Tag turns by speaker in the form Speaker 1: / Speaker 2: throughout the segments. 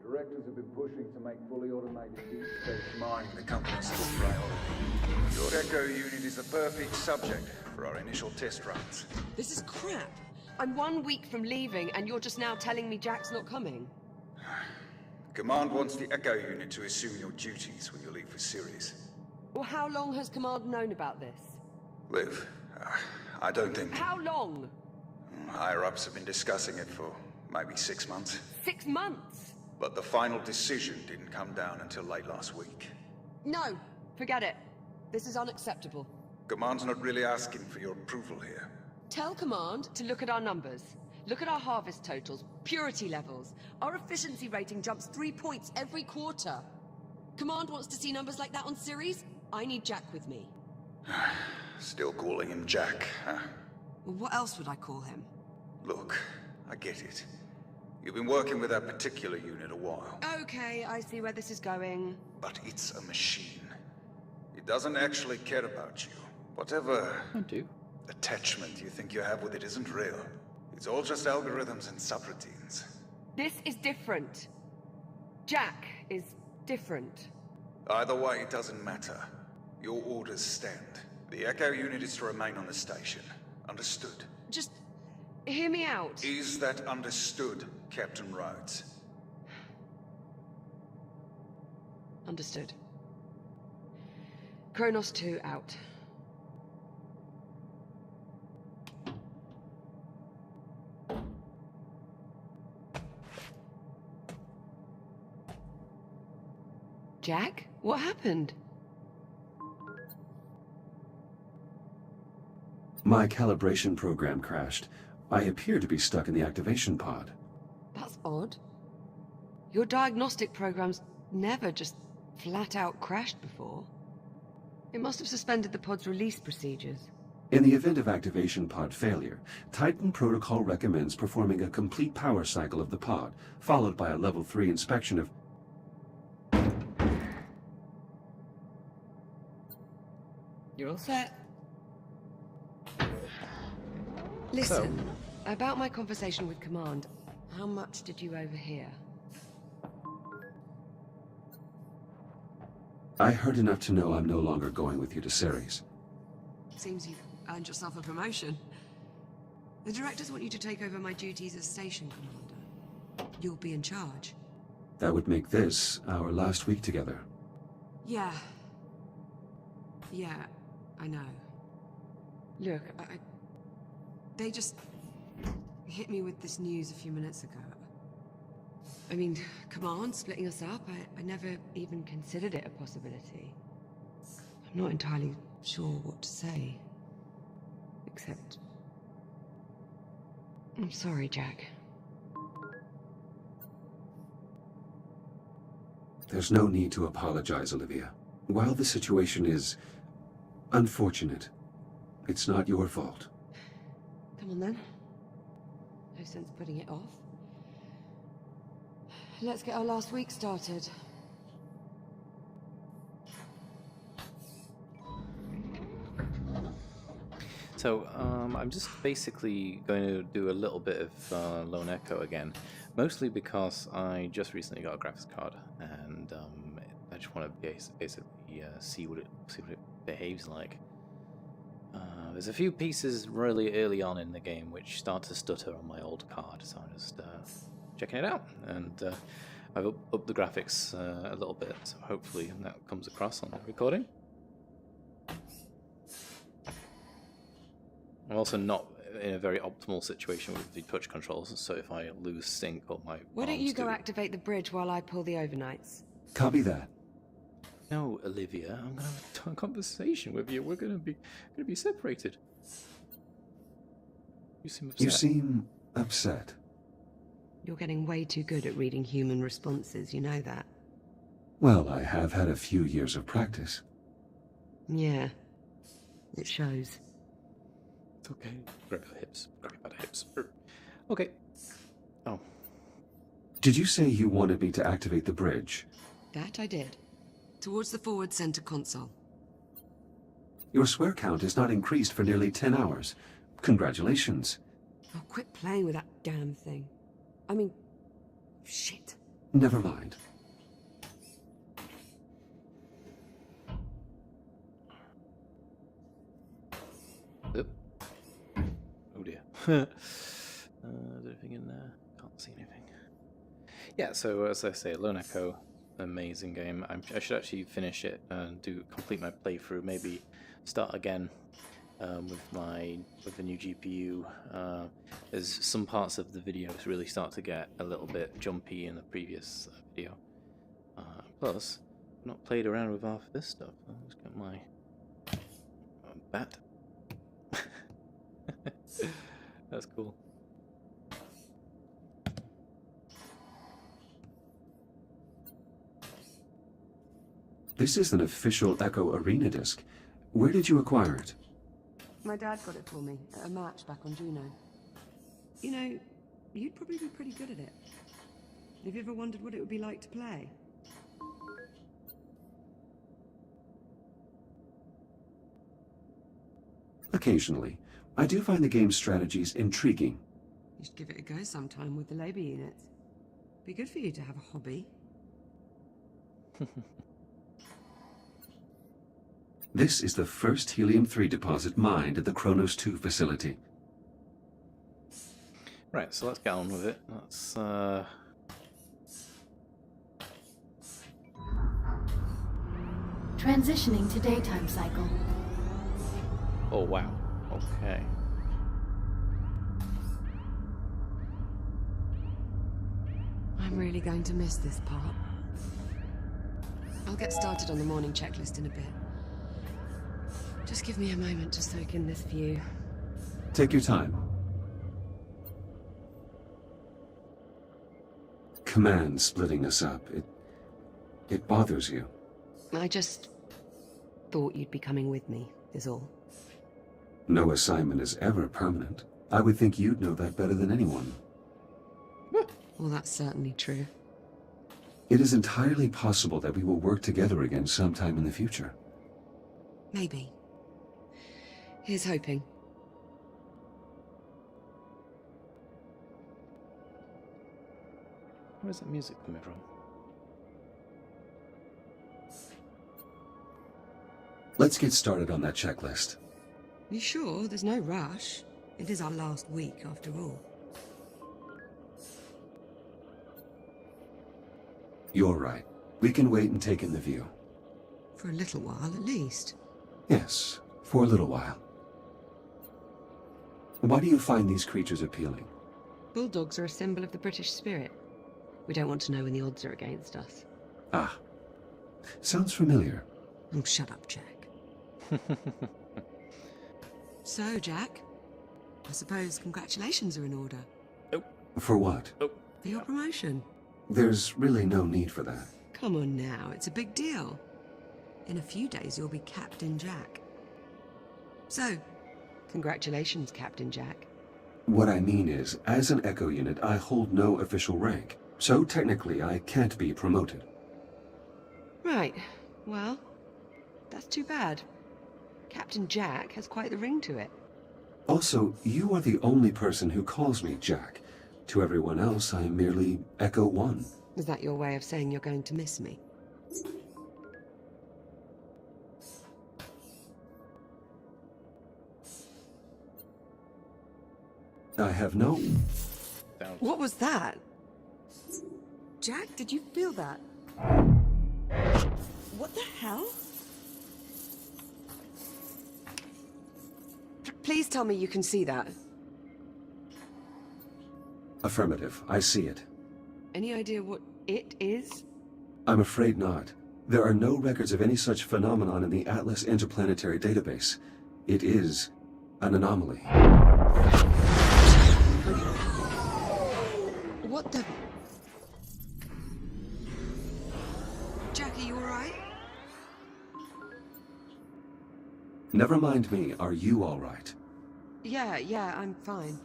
Speaker 1: directors have been pushing to make fully automated deep space mining the company's top priority. Your Echo unit is the perfect subject for our initial test runs.
Speaker 2: This is crap. I'm 1 week from leaving, and you're just now telling me Jack's not coming.
Speaker 1: Command wants the Echo unit to assume your duties when you leave for Sirius.
Speaker 2: Well, how long has Command known about this?
Speaker 1: Liv, I don't think...
Speaker 2: How long?
Speaker 1: Higher-ups have been discussing it for maybe 6 months.
Speaker 2: 6 months?
Speaker 1: But the final decision didn't come down until late last week.
Speaker 2: No, forget it. This is unacceptable.
Speaker 1: Command's not really asking for your approval here.
Speaker 2: Tell Command to look at our numbers. Look at our harvest totals, purity levels. Our efficiency rating jumps 3 points every quarter. Command wants to see numbers like that on Ceres? I need Jack with me.
Speaker 1: Still calling him Jack, huh?
Speaker 2: Well, what else would I call him?
Speaker 1: Look, I get it. You've been working with that particular unit a while.
Speaker 2: Okay, I see where this is going.
Speaker 1: But it's a machine. It doesn't actually care about you. Whatever attachment you think you have with it isn't real. It's all just algorithms and subroutines.
Speaker 2: This is different. Jack is different.
Speaker 1: Either way, it doesn't matter. Your orders stand. The Echo unit is to remain on the station. Understood?
Speaker 2: Just hear me out.
Speaker 1: Is that understood, Captain Rhodes?
Speaker 2: Understood. Kronos 2 out. Jack? What happened?
Speaker 3: My calibration program crashed. I appear to be stuck in the activation pod.
Speaker 2: That's odd. Your diagnostic program's never just flat out crashed before. It must have suspended the pod's release procedures.
Speaker 3: In the event of activation pod failure, Titan Protocol recommends performing a complete power cycle of the pod, followed by a level 3 inspection of...
Speaker 2: You're all set. Listen, about my conversation with Command, how much did you overhear?
Speaker 3: I heard enough to know I'm no longer going with you to Ceres.
Speaker 2: Seems you've earned yourself a promotion. The directors want you to take over my duties as station commander. You'll be in charge.
Speaker 3: That would make this our last week together.
Speaker 2: Yeah. Yeah, I know. Look, they just hit me with this news a few minutes ago. I mean, Command splitting us up, I never even considered it a possibility. I'm not entirely sure what to say. Except... I'm sorry, Jack.
Speaker 3: There's no need to apologize, Olivia. While the situation is unfortunate, it's not your fault.
Speaker 2: Come on then. No sense putting it off. Let's get our last week started.
Speaker 4: So, I'm just basically going to do a little bit of Lone Echo again, mostly because I just recently got a graphics card, and I just want to basically see what it behaves like. There's a few pieces really early on in the game which start to stutter on my old card, so I'm just checking it out, and I've upped the graphics a little bit, so hopefully that comes across on the recording. I'm also not in a very optimal situation with the touch controls, so if I lose sync or my
Speaker 2: Why don't you go activate the bridge while I pull the overnights?
Speaker 3: Copy that.
Speaker 4: No, Olivia, I'm gonna have a conversation with you. We're gonna be separated. You seem upset.
Speaker 3: You seem upset.
Speaker 2: You're getting way too good at reading human responses, you know that?
Speaker 3: Well, I have had a few years of practice.
Speaker 2: Yeah. It shows.
Speaker 4: It's okay. Grab your hips. Grab your hips. Okay. Oh.
Speaker 3: Did you say you wanted me to activate the bridge?
Speaker 2: That I did. Towards the forward center console.
Speaker 3: Your swear count has not increased for nearly 10 hours. Congratulations.
Speaker 2: Oh, quit playing with that damn thing. I mean, shit.
Speaker 3: Never mind.
Speaker 4: Oop. Oh dear. Is there anything in there? Can't see anything. Yeah, so as I say, Lone Echo, amazing game. I should actually finish it and complete my playthrough. Maybe start again with the new GPU. As some parts of the videos really start to get a little bit jumpy in the previous video. Plus, I've not played around with half of this stuff. Let's get my bat. That's cool.
Speaker 3: This is an official Echo Arena disc. Where did you acquire it?
Speaker 2: My dad got it for me at a match back on Juno. You know, you'd probably be pretty good at it. Have you ever wondered what it would be like to play?
Speaker 3: Occasionally. I do find the game's strategies intriguing.
Speaker 2: You should give it a go sometime with the labor units. Be good for you to have a hobby.
Speaker 3: This is the first helium-3 deposit mined at the Kronos 2 facility.
Speaker 4: Right, so let's get on with it. Let's
Speaker 5: Transitioning to daytime cycle.
Speaker 4: Oh wow. Okay.
Speaker 2: I'm really going to miss this part. I'll get started on the morning checklist in a bit. Just give me a moment to soak in this view.
Speaker 3: Take your time. Command splitting us up. It bothers you.
Speaker 2: I just thought you'd be coming with me, is all.
Speaker 3: No assignment is ever permanent. I would think you'd know that better than anyone.
Speaker 2: Well, that's certainly true.
Speaker 3: It is entirely possible that we will work together again sometime in the future.
Speaker 2: Maybe. Here's hoping.
Speaker 4: Where's that music coming from?
Speaker 3: Let's get started on that checklist.
Speaker 2: You sure? There's no rush. It is our last week, after all.
Speaker 3: You're right. We can wait and take in the view.
Speaker 2: For a little while, at least.
Speaker 3: Yes, for a little while. Why do you find these creatures appealing?
Speaker 2: Bulldogs are a symbol of the British spirit. We don't want to know when the odds are against us.
Speaker 3: Ah. Sounds familiar.
Speaker 2: Oh, shut up, Jack. So, Jack, I suppose congratulations are in order.
Speaker 3: For what?
Speaker 2: For your promotion.
Speaker 3: There's really no need for that.
Speaker 2: Come on now, it's a big deal. In a few days, you'll be Captain Jack. So, congratulations, Captain Jack.
Speaker 3: What I mean is, as an Echo unit, I hold no official rank. So technically, I can't be promoted.
Speaker 2: Right. Well, that's too bad. Captain Jack has quite the ring to it.
Speaker 3: Also, you are the only person who calls me Jack. To everyone else, I am merely Echo 1.
Speaker 2: Is that your way of saying you're going to miss me?
Speaker 3: I have no...
Speaker 2: What was that? Jack, did you feel that? What the hell? Please tell me you can see that.
Speaker 3: Affirmative. I see it.
Speaker 2: Any idea what it is?
Speaker 3: I'm afraid not. There are no records of any such phenomenon in the Atlas Interplanetary Database. It is an anomaly.
Speaker 2: What the... Jack, are you alright?
Speaker 3: Never mind me. Are you all right?
Speaker 2: Yeah, I'm fine.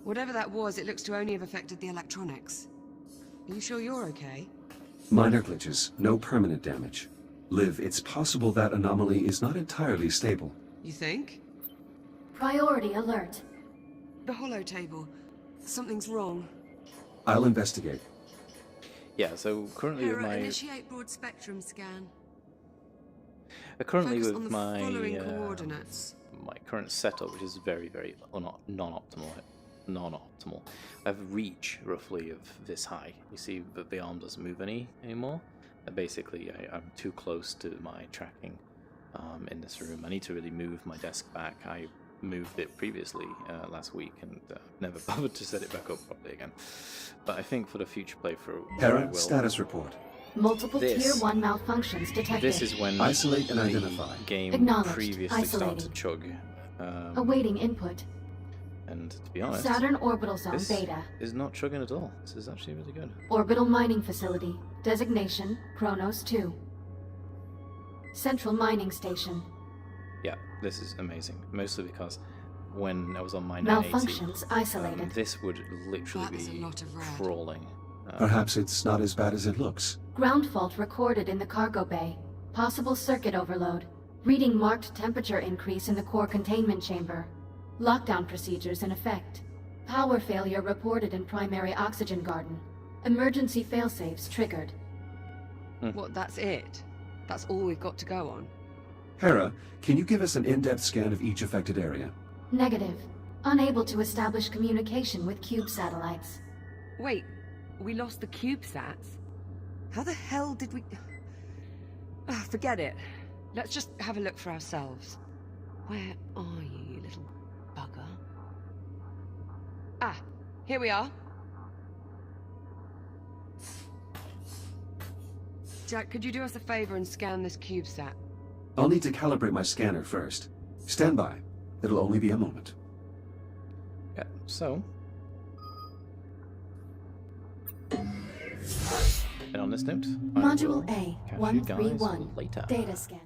Speaker 2: Whatever that was, it looks to only have affected the electronics. Are you sure you're okay?
Speaker 3: Minor glitches. No permanent damage. Liv, it's possible that anomaly is not entirely stable.
Speaker 2: You think?
Speaker 5: Priority alert.
Speaker 2: The hollow table. Something's wrong.
Speaker 3: I'll investigate.
Speaker 4: Yeah, so currently with
Speaker 2: Hera,
Speaker 4: my
Speaker 2: initiate broad spectrum scan.
Speaker 4: currently
Speaker 2: Focus
Speaker 4: with
Speaker 2: on the
Speaker 4: my
Speaker 2: following coordinates.
Speaker 4: my current setup, which is very non-optimal. I have reach roughly of this high. You see that the arm doesn't move anymore. Basically, I'm too close to my tracking in this room. I need to really move my desk back. I moved it previously last week and never bothered to set it back up properly again. But I think for the future playthrough, I
Speaker 3: Hera,
Speaker 4: will.
Speaker 3: status report.
Speaker 5: Multiple Tier 1 malfunctions detected.
Speaker 4: This is when
Speaker 3: Isolate and
Speaker 4: the
Speaker 3: identify.
Speaker 4: game
Speaker 5: Acknowledged.
Speaker 4: previously started to
Speaker 5: Isolated.
Speaker 4: chug.
Speaker 5: Awaiting input.
Speaker 4: And to be honest,
Speaker 5: Saturn Orbital Zone
Speaker 4: this
Speaker 5: Beta.
Speaker 4: is not chugging at all. This is actually really good.
Speaker 5: Orbital Mining Facility. Designation Kronos 2. Central Mining Station.
Speaker 4: Yeah, this is amazing. Mostly because when I was on my 980,
Speaker 5: Malfunctions isolated.
Speaker 4: this would literally
Speaker 2: That is a
Speaker 4: be
Speaker 2: lot of red.
Speaker 4: crawling.
Speaker 3: Perhaps it's not as bad as it looks.
Speaker 5: Ground fault recorded in the cargo bay. Possible circuit overload. Reading marked temperature increase in the core containment chamber. Lockdown procedures in effect. Power failure reported in primary oxygen garden. Emergency failsafes triggered.
Speaker 2: What, that's it? That's all we've got to go on?
Speaker 3: Hera, can you give us an in-depth scan of each affected area?
Speaker 5: Negative. Unable to establish communication with cube satellites.
Speaker 2: Wait, we lost the CubeSats? How the hell did we... forget it. Let's just have a look for ourselves. Where are you, you little bugger? Ah, here we are. Jack, could you do us a favor and scan this CubeSat?
Speaker 3: I'll need to calibrate my scanner first. Stand by. It'll only be a moment.
Speaker 4: Yeah, so. And on this note, I will
Speaker 5: Module A
Speaker 4: catch you guys
Speaker 5: 131.
Speaker 4: later.
Speaker 5: Data scanner.